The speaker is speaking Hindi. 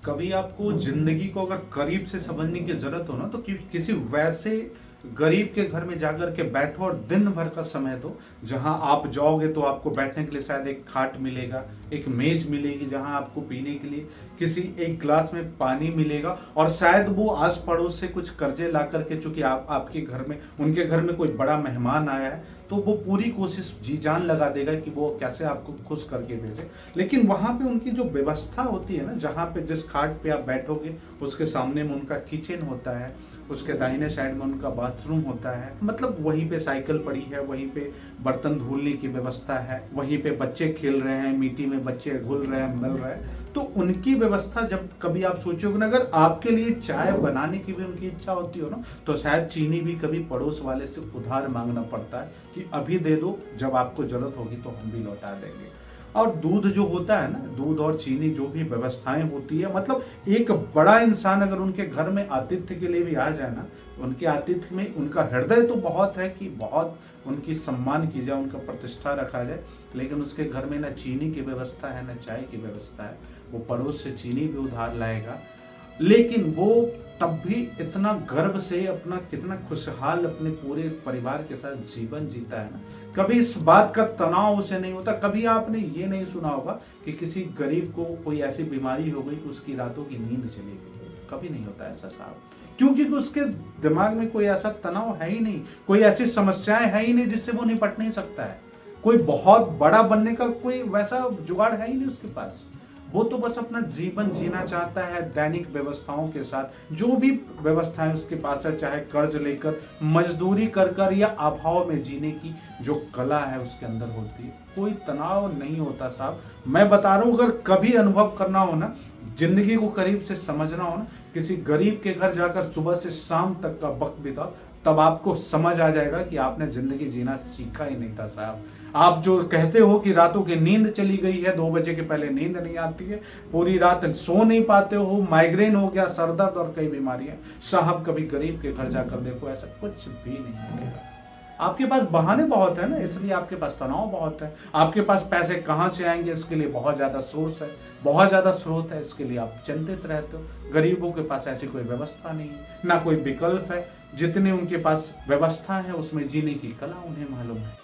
कभी आपको जिंदगी को अगर करीब से समझने की जरूरत हो ना, तो किसी वैसे गरीब के घर में जाकर के बैठो और दिन भर का समय दो। जहां आप जाओगे तो आपको बैठने के लिए शायद एक खाट मिलेगा, एक मेज मिलेगी, जहां आपको पीने के लिए किसी एक गिलास में पानी मिलेगा, और शायद वो आस पड़ोस से कुछ कर्जे ला करके, चूंकि आप आपके घर में, उनके घर में कोई बड़ा मेहमान आया है, तो वो पूरी कोशिश जी जान लगा देगा कि वो कैसे आपको खुश करके भेजे। लेकिन वहां पे उनकी जो व्यवस्था होती है ना, जहाँ पे जिस खाट पे आप बैठोगे उसके सामने में उनका किचन होता है, उसके दाहिने साइड में उनका बाथरूम होता है, मतलब वहीं पे साइकिल पड़ी है, वहीं पे बर्तन धुलने की व्यवस्था है, वहीं पे बच्चे खेल रहे हैं, मिट्टी में बच्चे घुल रहे हैं, मिल रहे हैं। तो उनकी व्यवस्था, जब कभी आप सोचोगे ना, अगर आपके लिए चाय बनाने की भी उनकी इच्छा होती हो ना, तो शायद चीनी भी कभी पड़ोस वाले से उधार मांगना पड़ता है कि अभी दे दो, जब आपको जरूरत होगी तो हम भी लौटा देंगे। और दूध जो होता है ना, दूध और चीनी जो भी व्यवस्थाएं होती है, मतलब एक बड़ा इंसान अगर उनके घर में आतिथ्य के लिए भी आ जाए ना, उनके आतिथ्य में उनका हृदय तो बहुत है कि बहुत उनकी सम्मान की जाए, उनका प्रतिष्ठा रखा जाए, लेकिन उसके घर में ना चीनी की व्यवस्था है, ना चाय की व्यवस्था है, वो पड़ोस से चीनी भी उधार लाएगा, लेकिन वो तब भी इतना गर्व से अपना कितना खुशहाल अपने पूरे परिवार के साथ जीवन जीता है ना, कभी इस बात का तनाव उसे नहीं होता। कभी आपने ये नहीं सुना होगा कि किसी गरीब को कोई ऐसी बीमारी हो गई कि उसकी रातों की नींद चली गई, कभी नहीं होता ऐसा साहब, क्योंकि उसके दिमाग में कोई ऐसा तनाव है ही नहीं, कोई ऐसी समस्याएं है ही नहीं जिससे वो निपट नहीं सकता है, कोई बहुत बड़ा बनने का कोई वैसा जुगाड़ है ही नहीं उसके पास। वो तो बस अपना जीवन जीना चाहता है दैनिक व्यवस्थाओं के साथ, जो भी व्यवस्थाएं उसके पास है, चाहे कर्ज लेकर, मजदूरी कर कर, या अभाव में जीने की जो कला है उसके अंदर होती है। कोई तनाव नहीं होता साहब, मैं बता रहा हूं, अगर कभी अनुभव करना हो ना, जिंदगी को करीब से समझना हो ना, किसी गरीब के घर जाकर सुबह से शाम तक का वक्त बिताओ, तब आपको समझ आ जाएगा कि आपने जिंदगी जीना सीखा ही नहीं था साहब। आप जो कहते हो कि रातों की नींद चली गई है, 2 बजे के पहले नींद नहीं आती है, पूरी रात सो नहीं पाते हो, माइग्रेन हो गया, सर दर्द और कई बीमारियां, साहब कभी गरीब के घर जाकर देखो, ऐसा कुछ भी नहीं मिलेगा। आपके पास बहाने बहुत है ना, इसलिए आपके पास तनाव बहुत है। आपके पास पैसे कहाँ से आएंगे, इसके लिए बहुत ज्यादा सोर्स है, बहुत ज्यादा स्रोत है, इसके लिए आप चिंतित रहते हो। गरीबों के पास ऐसी कोई व्यवस्था नहीं है, ना कोई विकल्प है, जितने उनके पास व्यवस्था है उसमें जीने की कला उन्हें मालूम है।